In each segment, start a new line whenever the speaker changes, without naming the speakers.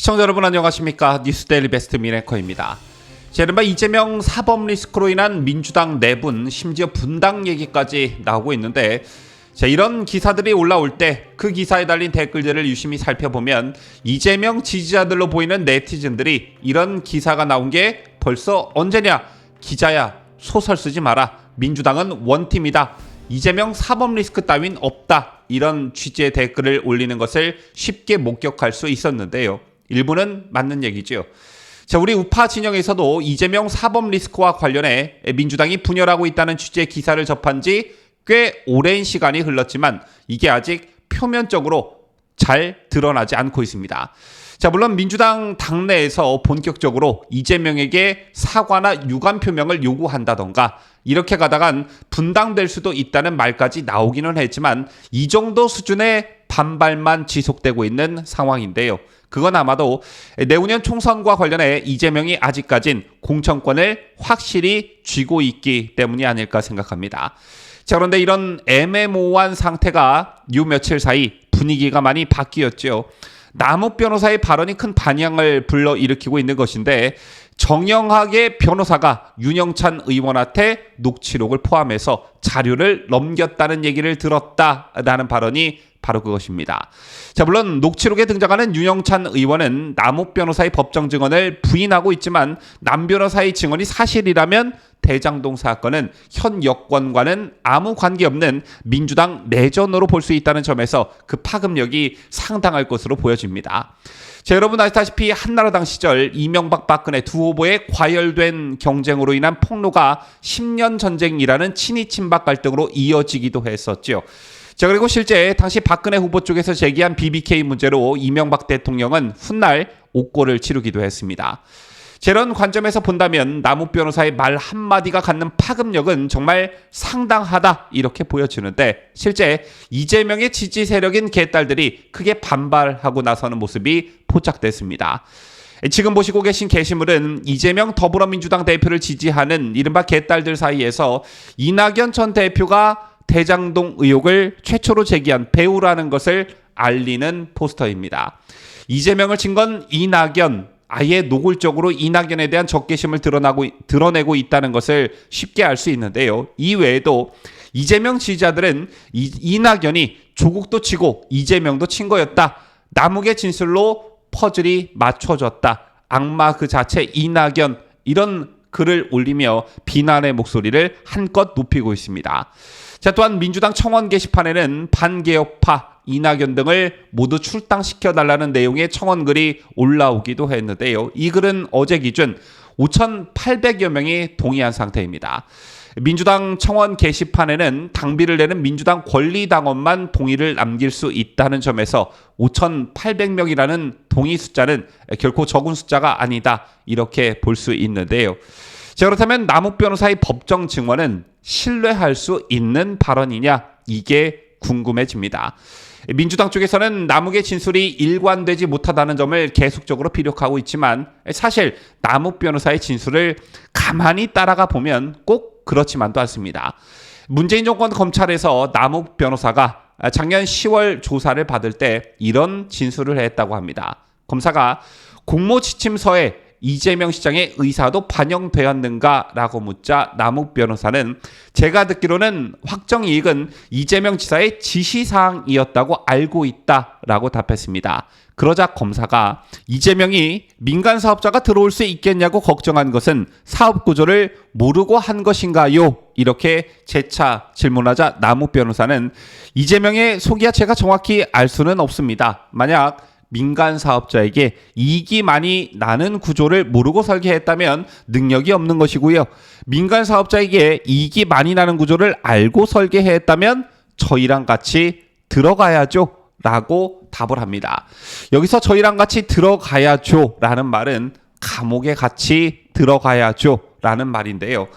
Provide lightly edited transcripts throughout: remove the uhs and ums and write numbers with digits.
시청자 여러분 안녕하십니까? 뉴스데일리 베스트 미네커입니다. 이른바 이재명 사법 리스크로 인한 민주당 내분, 심지어 분당 얘기까지 나오고 있는데, 이런 기사들이 올라올 때 그 기사에 달린 댓글들을 유심히 살펴보면 이재명 지지자들로 보이는 네티즌들이 이런 기사가 나온 게 벌써 언제냐? 기자야, 소설 쓰지 마라. 민주당은 원팀이다. 이재명 사법 리스크 따윈 없다. 이런 취지의 댓글을 올리는 것을 쉽게 목격할 수 있었는데요. 일부는 맞는 얘기죠. 우리 우파 진영에서도 이재명 사법 리스크와 관련해 민주당이 분열하고 있다는 취지의 기사를 접한 지 꽤 오랜 시간이 흘렀지만 이게 아직 표면적으로 잘 드러나지 않고 있습니다. 물론 민주당 당내에서 본격적으로 이재명에게 사과나 유감 표명을 요구한다던가 이렇게 가다간 분당될 수도 있다는 말까지 나오기는 했지만 이 정도 수준의 반발만 지속되고 있는 상황인데요. 그건 아마도 내후년 총선과 관련해 이재명이 아직까진 공천권을 확실히 쥐고 있기 때문이 아닐까 생각합니다. 그런데 이런 애매모호한 상태가 요 며칠 사이 분위기가 많이 바뀌었죠. 남욱 변호사의 발언이 큰 반향을 불러일으키고 있는 것인데, 정영학의 변호사가 윤영찬 의원한테 녹취록을 포함해서 자료를 넘겼다는 얘기를 들었다라는 발언이 바로 그것입니다. 물론 녹취록에 등장하는 윤영찬 의원은 남욱 변호사의 법정 증언을 부인하고 있지만 남 변호사의 증언이 사실이라면 대장동 사건은 현 여권과는 아무 관계없는 민주당 내전으로 볼 수 있다는 점에서 그 파급력이 상당할 것으로 보여집니다. 여러분 아시다시피 한나라당 시절 이명박 박근혜 두 후보의 과열된 경쟁으로 인한 폭로가 10년 전쟁이라는 친이 친박 갈등으로 이어지기도 했었죠. 그리고 실제 당시 박근혜 후보 쪽에서 제기한 BBK 문제로 이명박 대통령은 훗날 옥고를 치르기도 했습니다. 이런 관점에서 본다면 남욱 변호사의 말 한마디가 갖는 파급력은 정말 상당하다 이렇게 보여지는데, 실제 이재명의 지지 세력인 개딸들이 크게 반발하고 나서는 모습이 포착됐습니다. 지금 보시고 계신 게시물은 이재명 더불어민주당 대표를 지지하는 이른바 개딸들 사이에서 이낙연 전 대표가 대장동 의혹을 최초로 제기한 배우라는 것을 알리는 포스터입니다. 이재명을 친 건 이낙연, 아예 노골적으로 이낙연에 대한 적개심을 드러내고 있다는 것을 쉽게 알 수 있는데요. 이 외에도 이재명 지지자들은 이낙연이 조국도 치고 이재명도 친 거였다. 남욱의 진술로 퍼즐이 맞춰졌다. 악마 그 자체 이낙연, 이런 글을 올리며 비난의 목소리를 한껏 높이고 있습니다. 또한 민주당 청원 게시판에는 반개혁파, 이낙연 등을 모두 출당시켜달라는 내용의 청원글이 올라오기도 했는데요. 이 글은 어제 기준 5,800여 명이 동의한 상태입니다. 민주당 청원 게시판에는 당비를 내는 민주당 권리당원만 동의를 남길 수 있다는 점에서 5,800명이라는 동의 숫자는 결코 적은 숫자가 아니다, 이렇게 볼 수 있는데요. 그렇다면 남욱 변호사의 법정 증언은 신뢰할 수 있는 발언이냐, 이게 궁금해집니다. 민주당 쪽에서는 남욱의 진술이 일관되지 못하다는 점을 계속적으로 피력하고 있지만, 사실 남욱 변호사의 진술을 가만히 따라가 보면 꼭 그렇지만도 않습니다. 문재인 정권 검찰에서 남욱 변호사가 작년 10월 조사를 받을 때 이런 진술을 했다고 합니다. 검사가 공모지침서에 이재명 시장의 의사도 반영되었는가라고 묻자 남욱 변호사는 제가 듣기로는 확정이익은 이재명 지사의 지시사항이었다고 알고 있다라고 답했습니다. 그러자 검사가 이재명이 민간 사업자가 들어올 수 있겠냐고 걱정한 것은 사업 구조를 모르고 한 것인가요? 이렇게 재차 질문하자 남욱 변호사는 이재명의 속이야 제가 정확히 알 수는 없습니다. 만약 민간 사업자에게 이익이 많이 나는 구조를 모르고 설계했다면 능력이 없는 것이고요. 민간 사업자에게 이익이 많이 나는 구조를 알고 설계했다면 저희랑 같이 들어가야죠 라고 답을 합니다. 여기서 저희랑 같이 들어가야죠 라는 말은 감옥에 같이 들어가야죠 라는 말인데요.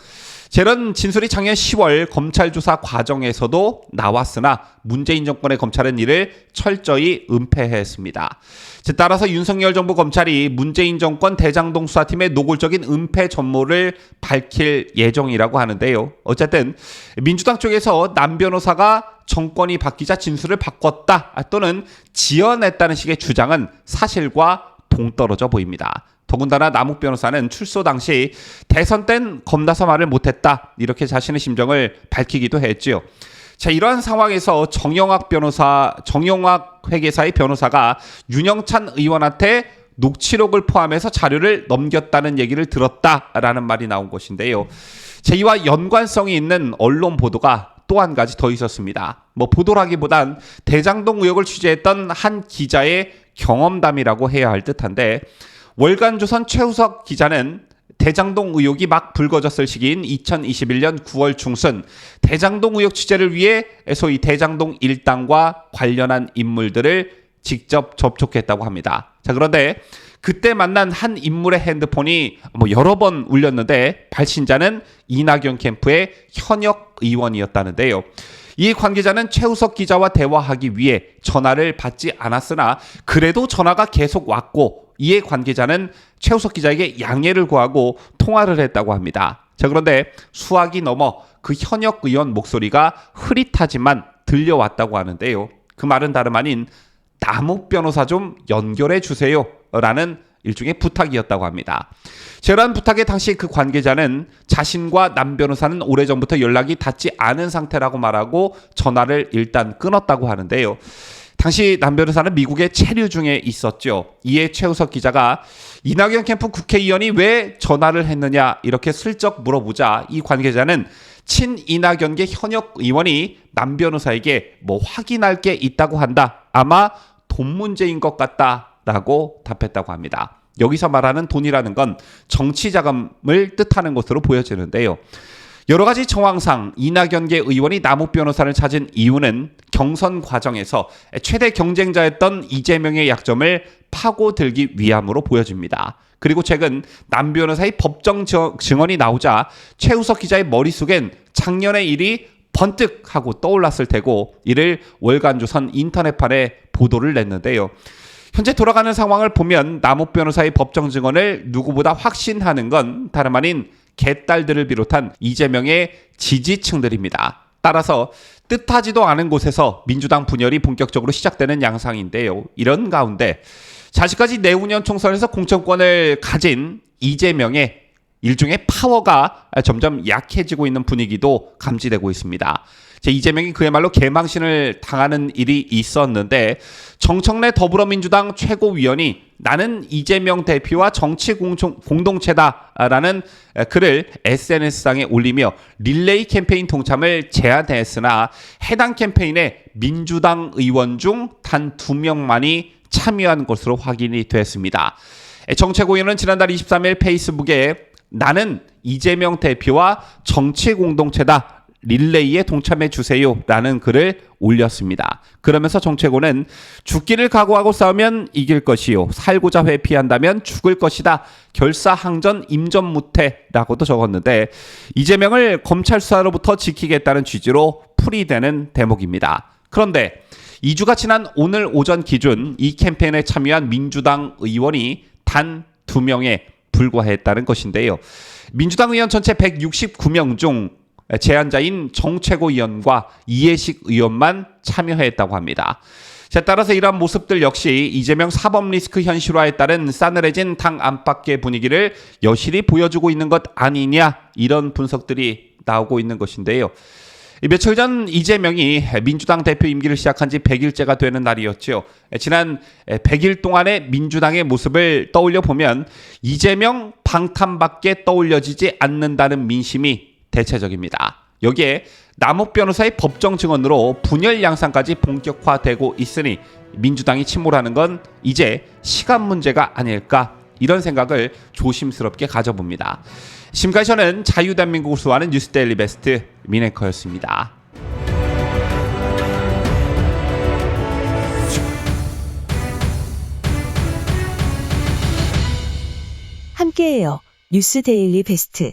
이런 진술이 작년 10월 검찰 조사 과정에서도 나왔으나 문재인 정권의 검찰은 이를 철저히 은폐했습니다. 따라서 윤석열 정부 검찰이 문재인 정권 대장동 수사팀의 노골적인 은폐 전모를 밝힐 예정이라고 하는데요. 어쨌든 민주당 쪽에서 남 변호사가 정권이 바뀌자 진술을 바꿨다 또는 지어냈다는 식의 주장은 사실과 동떨어져 보입니다. 더군다나 남욱 변호사는 출소 당시 대선 땐 겁나서 말을 못했다 이렇게 자신의 심정을 밝히기도 했지요. 자, 이러한 상황에서 정영학 회계사의 변호사가 윤영찬 의원한테 녹취록을 포함해서 자료를 넘겼다는 얘기를 들었다라는 말이 나온 것인데요. 자, 이와 연관성이 있는 언론 보도가 또 한 가지 더 있었습니다. 보도라기보단 대장동 의혹을 취재했던 한 기자의 경험담이라고 해야 할 듯한데, 월간조선 최우석 기자는 대장동 의혹이 막 불거졌을 시기인 2021년 9월 중순 대장동 의혹 취재를 위해 소위 대장동 일당과 관련한 인물들을 직접 접촉했다고 합니다. 자, 그런데 그때 만난 한 인물의 핸드폰이 여러 번 울렸는데 발신자는 이낙연 캠프의 현역 의원이었다는데요. 이 관계자는 최우석 기자와 대화하기 위해 전화를 받지 않았으나 그래도 전화가 계속 왔고, 이에 관계자는 최우석 기자에게 양해를 구하고 통화를 했다고 합니다. 자, 그런데 수학이 넘어 그 현역 의원 목소리가 흐릿하지만 들려왔다고 하는데요. 그 말은 다름 아닌 남욱 변호사 좀 연결해 주세요 라는 일종의 부탁이었다고 합니다. 이러한 부탁에 당시 그 관계자는 자신과 남 변호사는 오래전부터 연락이 닿지 않은 상태라고 말하고 전화를 일단 끊었다고 하는데요. 당시 남 변호사는 미국에 체류 중에 있었죠. 이에 최우석 기자가 이낙연 캠프 국회의원이 왜 전화를 했느냐 이렇게 슬쩍 물어보자 이 관계자는 친 이낙연계 현역 의원이 남 변호사에게 확인할 게 있다고 한다. 아마 돈 문제인 것 같다라고 답했다고 합니다. 여기서 말하는 돈이라는 건 정치 자금을 뜻하는 것으로 보여지는데요. 여러 가지 정황상 이낙연계 의원이 남욱 변호사를 찾은 이유는 경선 과정에서 최대 경쟁자였던 이재명의 약점을 파고들기 위함으로 보여집니다. 그리고 최근 남 변호사의 법정 증언이 나오자 최우석 기자의 머릿속엔 작년의 일이 번뜩 하고 떠올랐을 테고, 이를 월간조선 인터넷판에 보도를 냈는데요. 현재 돌아가는 상황을 보면 남욱 변호사의 법정 증언을 누구보다 확신하는 건 다름 아닌 개딸들을 비롯한 이재명의 지지층들입니다. 따라서 뜻하지도 않은 곳에서 민주당 분열이 본격적으로 시작되는 양상인데요. 이런 가운데 아직까지 내후년 총선에서 공천권을 가진 이재명의 일종의 파워가 점점 약해지고 있는 분위기도 감지되고 있습니다. 이재명이 그야말로 개망신을 당하는 일이 있었는데, 정청래 더불어민주당 최고위원이 나는 이재명 대표와 정치 공동체다라는 글을 SNS상에 올리며 릴레이 캠페인 동참을 제안했으나 해당 캠페인에 민주당 의원 중 단 2명만이 참여한 것으로 확인이 됐습니다. 정 최고위원은 지난달 23일 페이스북에 나는 이재명 대표와 정치 공동체다, 릴레이에 동참해 주세요 라는 글을 올렸습니다. 그러면서 정 최고는 죽기를 각오하고 싸우면 이길 것이요, 살고자 회피한다면 죽을 것이다, 결사항전 임전무태라고도 적었는데, 이재명을 검찰 수사로부터 지키겠다는 취지로 풀이되는 대목입니다. 그런데 2주가 지난 오늘 오전 기준 이 캠페인에 참여한 민주당 의원이 단 2명에 불과했다는 것인데요. 민주당 의원 전체 169명 중 제안자인 정 최고위원과 이해식 의원만 참여했다고 합니다. 따라서 이러한 모습들 역시 이재명 사법 리스크 현실화에 따른 싸늘해진 당 안팎의 분위기를 여실히 보여주고 있는 것 아니냐, 이런 분석들이 나오고 있는 것인데요. 며칠 전 이재명이 민주당 대표 임기를 시작한 지 100일째가 되는 날이었죠. 지난 100일 동안의 민주당의 모습을 떠올려 보면 이재명 방탄밖에 떠올려지지 않는다는 민심이 대체적입니다. 여기에 남욱 변호사의 법정 증언으로 분열 양상까지 본격화되고 있으니 민주당이 침몰하는 건 이제 시간 문제가 아닐까, 이런 생각을 조심스럽게 가져봅니다. 지금까지 저는 자유대한민국을 수호하는 뉴스데일리 베스트 민앵커였습니다.
함께해요. 뉴스데일리 베스트.